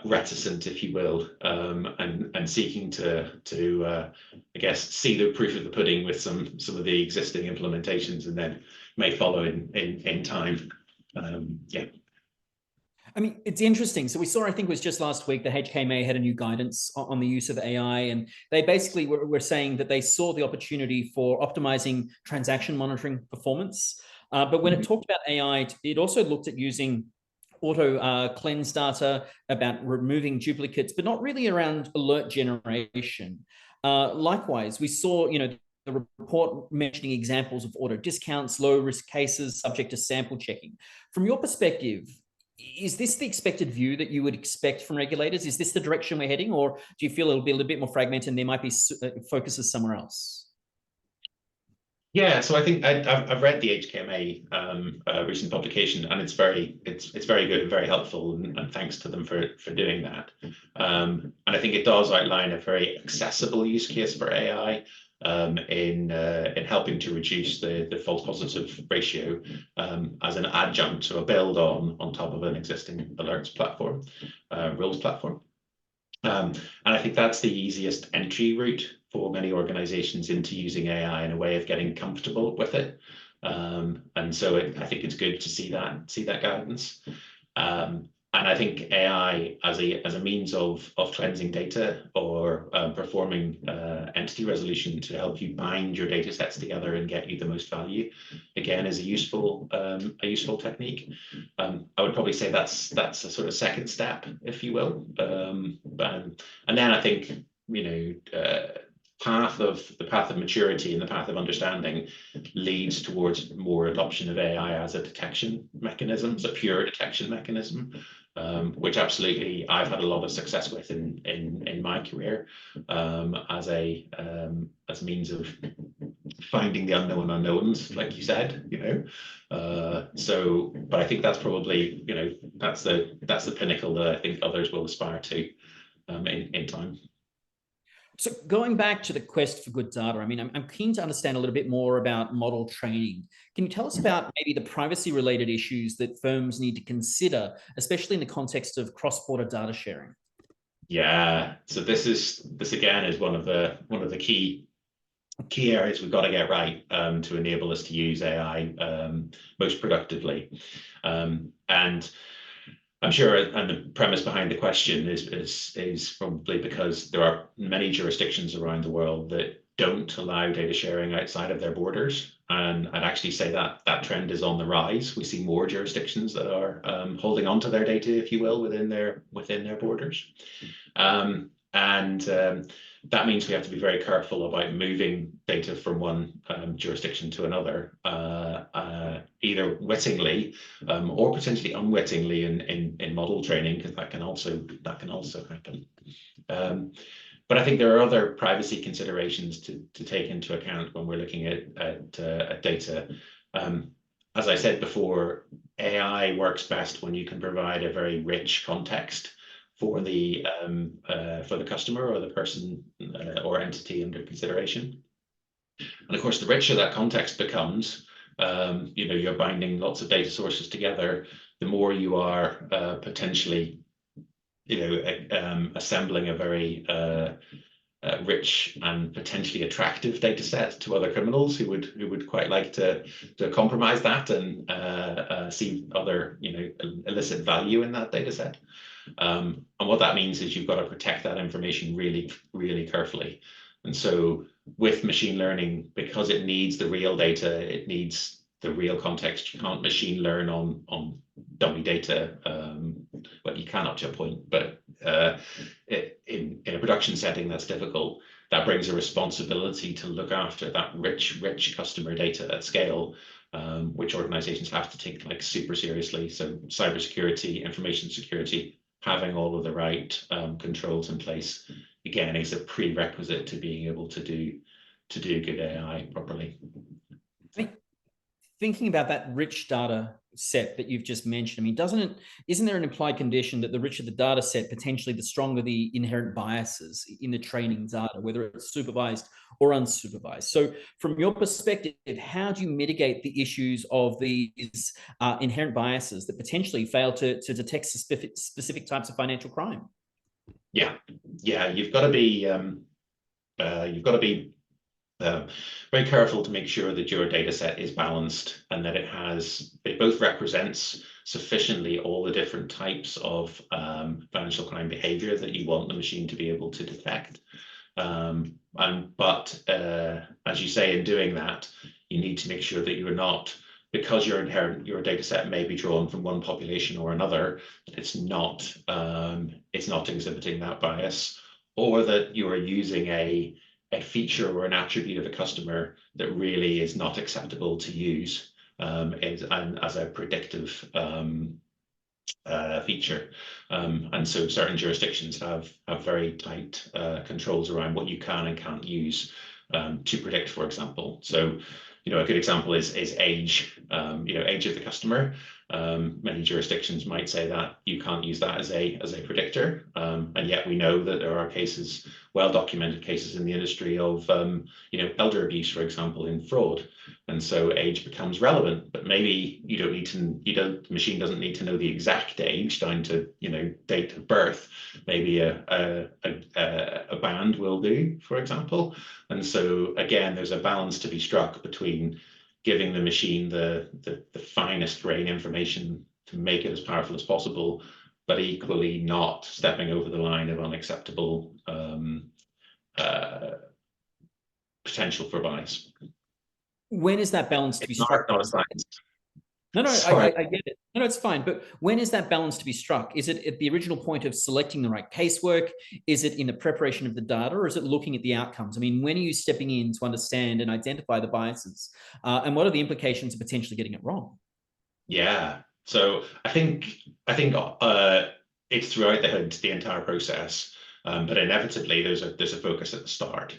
reticent, if you will, and seeking to I guess see the proof of the pudding with some of the existing implementations, and then may follow in time. Yeah. I mean, it's interesting. So we saw, I think it was just last week, the HKMA had a new guidance on the use of AI, and they basically were saying that they saw the opportunity for optimizing transaction monitoring performance. But when it talked about AI, it also looked at using auto cleanse data, about removing duplicates, but not really around alert generation. Likewise, we saw, the report mentioning examples of auto discounts, low risk cases subject to sample checking. From your perspective, is this the expected view that you would expect from regulators? Is this the direction we're heading, or do you feel it'll be a little bit more fragmented and there might be focuses somewhere else? Yeah, so I think I've read the HKMA recent publication, and it's very good and very helpful, and thanks to them for doing that. And I think it does outline a very accessible use case for AI in helping to reduce the false positive ratio as an adjunct, so a build on top of an existing alerts platform, rules platform. And I think that's the easiest entry route for many organizations into using AI in a way of getting comfortable with it. And so I think it's good to see that guidance. And I think AI as a means of cleansing data or performing entity resolution to help you bind your data sets together and get you the most value, again, is a useful technique. I would probably say that's a sort of second step, if you will. And then I think the path of maturity and the path of understanding leads towards more adoption of AI as a detection mechanism, as a pure detection mechanism, which absolutely I've had a lot of success with in my career, as a means of finding the unknown unknowns, like you said, So, but I think that's probably that's the pinnacle that I think others will aspire to in time. So going back to the quest for good data, I mean, I'm keen to understand a little bit more about model training. Can you tell us about maybe the privacy-related issues that firms need to consider, especially in the context of cross-border data sharing? Yeah, so this again is one of the key areas we've got to get right to enable us to use AI most productively. And I'm sure, and the premise behind the question is probably because there are many jurisdictions around the world that don't allow data sharing outside of their borders, and I'd actually say that trend is on the rise. We see more jurisdictions that are holding on to their data, if you will, within their borders. And And that means we have to be very careful about moving data from one jurisdiction to another, either wittingly or potentially unwittingly in model training, because that can also happen. But I think there are other privacy considerations to take into account when we're looking at data. As I said before, AI works best when you can provide a very rich context for the customer or the person or entity under consideration. And of course, the richer that context becomes, you're binding lots of data sources together, the more you are potentially, assembling a very rich and potentially attractive data set to other criminals who would quite like to compromise that and see other illicit value in that data set. And what that means is you've got to protect that information really, really carefully. And so with machine learning, because it needs the real data, it needs the real context. You can't machine learn on dummy data. Well, you can up to a point, but in a production setting, that's difficult. That brings a responsibility to look after that rich customer data at scale, which organizations have to take like super seriously. So cybersecurity, information security, having all of the right controls in place, again, is a prerequisite to being able to do good AI properly. Thinking about that rich data set that you've just mentioned, I mean, isn't there an implied condition that the richer the data set, potentially the stronger the inherent biases in the training data, whether it's supervised or unsupervised? So from your perspective, how do you mitigate the issues of these inherent biases that potentially fail to detect specific types of financial crime? Yeah, you've got to be very careful to make sure that your data set is balanced and that it both represents sufficiently all the different types of financial crime behavior that you want the machine to be able to detect. But as you say, in doing that, you need to make sure that you're not, because your data set may be drawn from one population or another, it's not exhibiting that bias, or that you are using a feature or an attribute of a customer that really is not acceptable to use as a predictive feature. And so certain jurisdictions have very tight controls around what you can and can't use to predict, for example. So, a good example is age, age of the customer. Many jurisdictions might say that you can't use that as a predictor, and yet we know that there are cases, well-documented cases in the industry of elder abuse, for example, in fraud, and so age becomes relevant. But maybe the machine doesn't need to know the exact age down to date of birth. Maybe a band will do, for example. And so again, there's a balance to be struck between giving the machine the finest grain information to make it as powerful as possible, but equally not stepping over the line of unacceptable potential for bias. When is that balance to be struck? Not a science. No, I get it. No, it's fine. But when is that balance to be struck? Is it at the original point of selecting the right casework? Is it in the preparation of the data, or is it looking at the outcomes? I mean, when are you stepping in to understand and identify the biases? And what are the implications of potentially getting it wrong? Yeah. So I think it's throughout the entire process, but inevitably there's a focus at the start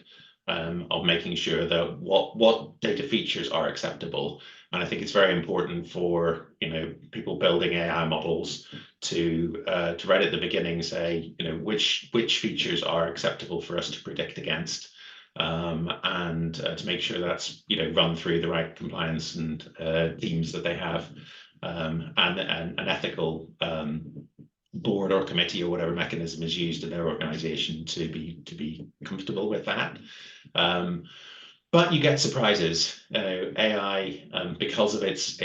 of making sure that what data features are acceptable. And I think it's very important for people building AI models to right at the beginning say which features are acceptable for us to predict against, and to make sure that's run through the right compliance and teams that they have, and an ethical board or committee or whatever mechanism is used in their organization to be comfortable with that. But you get surprises. AI, because of its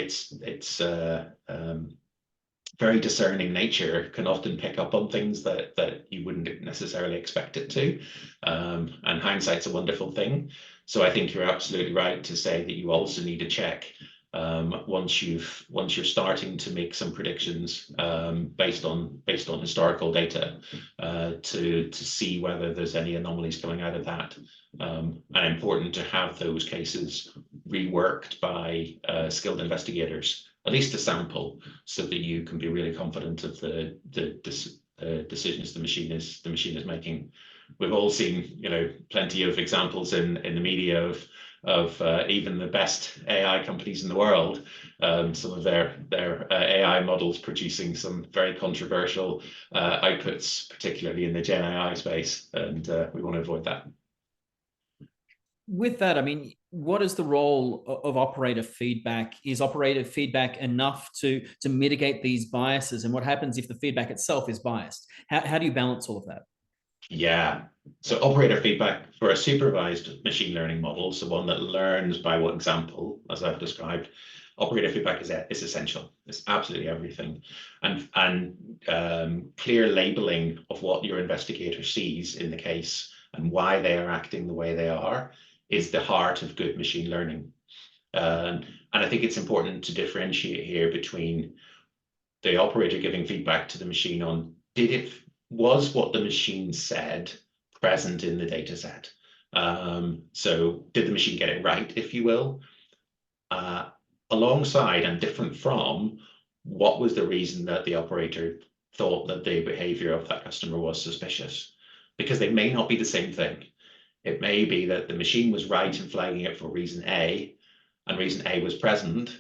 very discerning nature, can often pick up on things that you wouldn't necessarily expect it to. And hindsight's a wonderful thing. So I think you're absolutely right to say that you also need to check once you're starting to make some predictions based on historical data to see whether there's any anomalies coming out of that, and important to have those cases reworked by skilled investigators, at least a sample, so that you can be really confident of the decisions the machine is making. We've all seen, plenty of examples in the media of even the best AI companies in the world, some of their AI models producing some very controversial outputs, particularly in the Gen AI space, and we want to avoid that. With that, I mean, what is the role of operator feedback? Is operator feedback enough to mitigate these biases? And what happens if the feedback itself is biased? How do you balance all of that? Yeah, so operator feedback for a supervised machine learning model, so one that learns by what example, as I've described, operator feedback is essential. It's absolutely everything. And clear labeling of what your investigator sees in the case and why they are acting the way they are is the heart of good machine learning. And I think it's important to differentiate here between the operator giving feedback to the machine on was what the machine said present in the data set. So did the machine get it right, if you will, alongside and different from what was the reason that the operator thought that the behavior of that customer was suspicious? Because they may not be the same thing. It may be that the machine was right in flagging it for reason A, and reason A was present,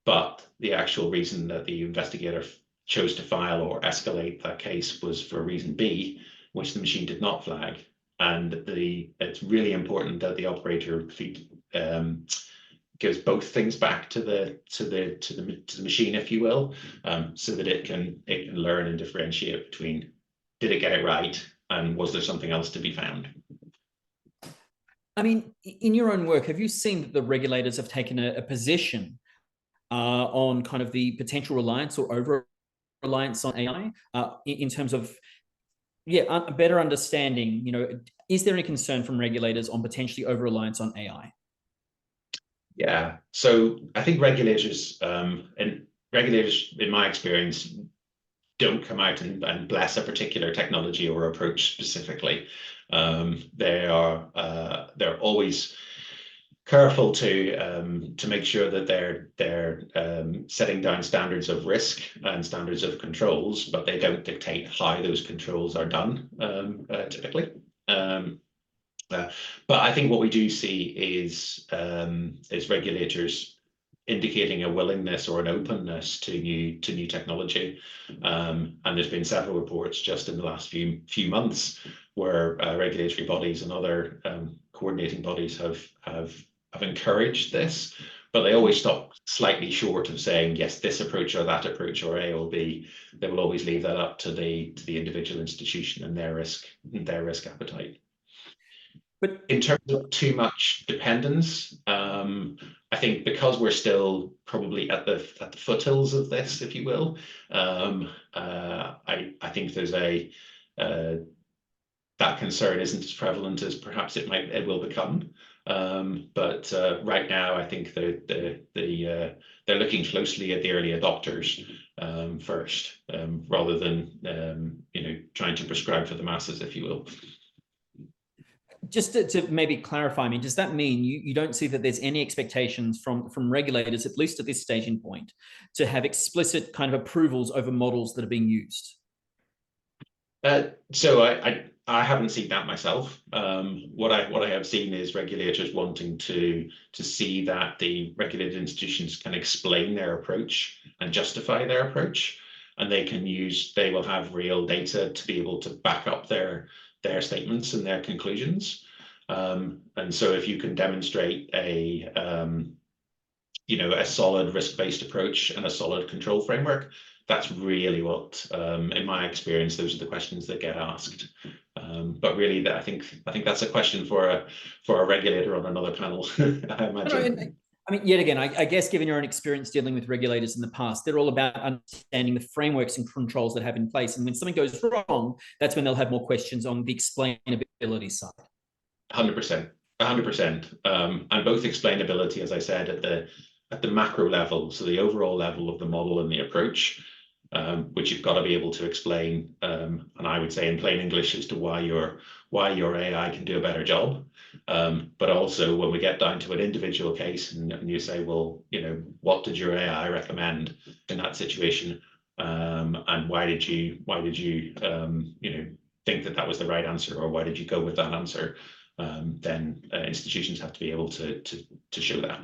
but the actual reason that the investigator chose to file or escalate that case was for reason B, which the machine did not flag. And it's really important that the operator gives both things back to the machine, if you will, so that it can learn and differentiate between, did it get it right, and was there something else to be found? I mean, in your own work, have you seen that the regulators have taken a position on kind of the potential reliance or over-reliance on AI in terms of, a better understanding, is there any concern from regulators on potentially over-reliance on AI? Yeah, so I think regulators, in my experience, don't come out and bless a particular technology or approach specifically. They're always careful to make sure that they're setting down standards of risk and standards of controls, but they don't dictate how those controls are done typically. But I think what we do see is regulators indicating a willingness or an openness to new technology, and there's been several reports just in the last few months where regulatory bodies and other coordinating bodies have encouraged this, but they always stop slightly short of saying yes, this approach or that approach or A or B. They will always leave that up to the individual institution and their risk appetite. But in terms of too much dependence, I think because we're still probably at the foothills of this, if you will, I think there's that concern isn't as prevalent as perhaps it will become. But right now, I think they're looking closely at the early adopters first, rather than trying to prescribe for the masses, if you will. Just to maybe clarify, I mean, does that mean you don't see that there's any expectations from regulators, at least at this staging point, to have explicit kind of approvals over models that are being used? So I haven't seen that myself. What I have seen is regulators wanting to see that the regulated institutions can explain their approach and justify their approach, and they will have real data to be able to back up their statements and their conclusions. And so if you can demonstrate a solid risk-based approach and a solid control framework, that's really what, in my experience, those are the questions that get asked. But really, I think that's a question for a regulator on another panel, I imagine. I mean, yet again, I guess given your own experience dealing with regulators in the past, they're all about understanding the frameworks and controls that have in place. And when something goes wrong, that's when they'll have more questions on the explainability side. 100%. 100%. And both explainability, as I said, at the macro level, so the overall level of the model and the approach, which you've got to be able to explain, and I would say in plain English as to why your AI can do a better job. But also when we get down to an individual case and you say, well, what did your AI recommend in that situation, and why did you think that was the right answer, or why did you go with that answer? Then institutions have to be able to show that.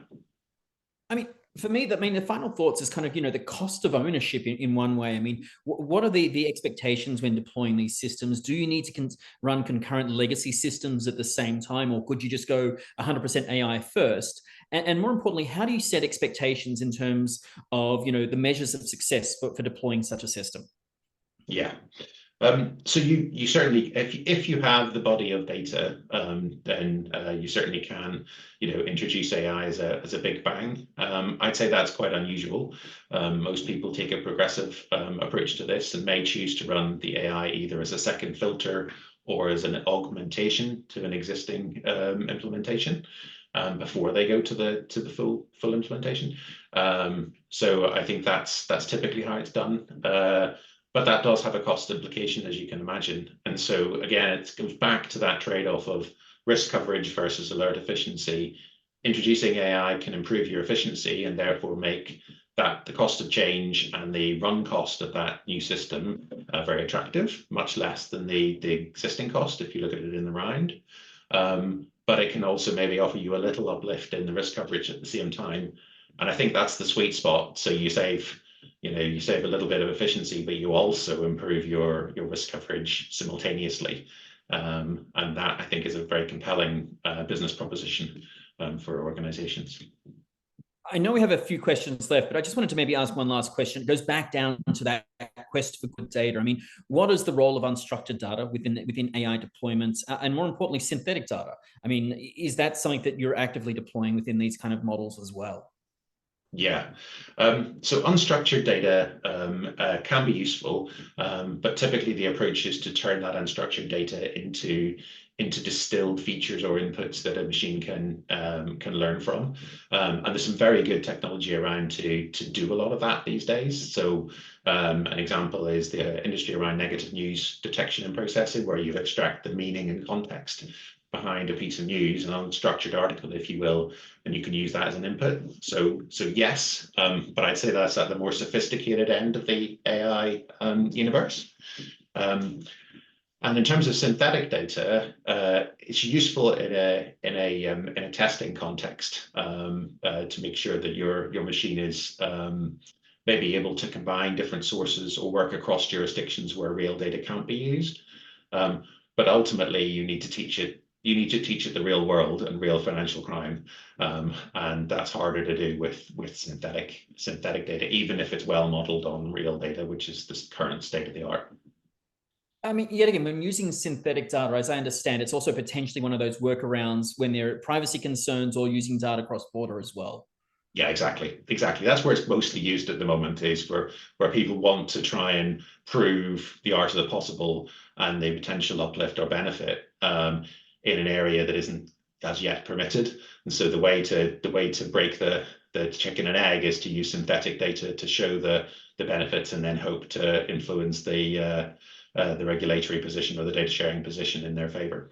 I mean, for me, the final thoughts is kind of, the cost of ownership in one way. I mean, what are the expectations when deploying these systems? Do you need to run concurrent legacy systems at the same time, or could you just go 100% AI first? And more importantly, how do you set expectations in terms of, the measures of success for deploying such a system? Yeah. So you certainly, if you have the body of data, then you certainly can, introduce AI as a big bang. I'd say that's quite unusual. Most people take a progressive approach to this and may choose to run the AI either as a second filter or as an augmentation to an existing implementation before they go to the full implementation. So I think that's typically how it's done. But that does have a cost implication, as you can imagine. And so again, it goes back to that trade-off of risk coverage versus alert efficiency. Introducing AI can improve your efficiency and therefore make the cost of change and the run cost of that new system very attractive, much less than the existing cost if you look at it in the round. But it can also maybe offer you a little uplift in the risk coverage at the same time. And I think that's the sweet spot. So you save a little bit of efficiency, but you also improve your risk coverage simultaneously. And that, I think, is a very compelling business proposition for organizations. I know we have a few questions left, but I just wanted to maybe ask one last question. It goes back down to that quest for good data. I mean, what is the role of unstructured data within AI deployments, and more importantly, synthetic data? I mean, is that something that you're actively deploying within these kind of models as well? Yeah, so unstructured data can be useful, but typically the approach is to turn that unstructured data into distilled features or inputs that a machine can learn from. And there's some very good technology around to do a lot of that these days. So an example is the industry around negative news detection and processing, where you extract the meaning and context behind a piece of news, an unstructured article, if you will, and you can use that as an input. So yes, but I'd say that's at the more sophisticated end of the AI universe. And in terms of synthetic data, it's useful in a testing context to make sure that your machine is maybe able to combine different sources or work across jurisdictions where real data can't be used. But ultimately, you need to teach it the real world and real financial crime, and that's harder to do with synthetic data, even if it's well modeled on real data, which is the current state of the art. I mean, yet again, when using synthetic data, as I understand, it's also potentially one of those workarounds when there are privacy concerns or using data cross-border as well. Yeah, exactly. That's where it's mostly used at the moment, is where people want to try and prove the art of the possible and the potential uplift or benefit in an area that isn't as yet permitted. And so the way to break the chicken and egg is to use synthetic data to show the benefits and then hope to influence the regulatory position or the data sharing position in their favor.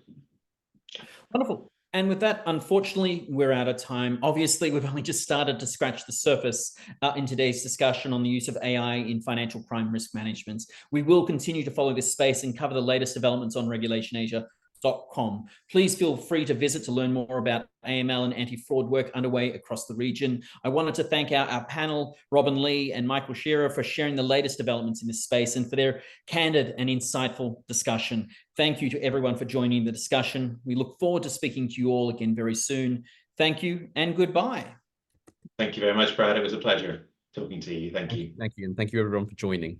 Wonderful. And with that, unfortunately, we're out of time. Obviously, we've only just started to scratch the surface in today's discussion on the use of AI in financial crime risk management. We will continue to follow this space and cover the latest developments on regulationasia.com. Please feel free to visit to learn more about AML and anti-fraud work underway across the region. I wanted to thank our panel, Robin Lee and Michael Shearer, for sharing the latest developments in this space and for their candid and insightful discussion. Thank you to everyone for joining the discussion. We look forward to speaking to you all again very soon. Thank you and goodbye. Thank you very much, Brad. It was a pleasure talking to you. Thank you. Thank you. And thank you everyone for joining.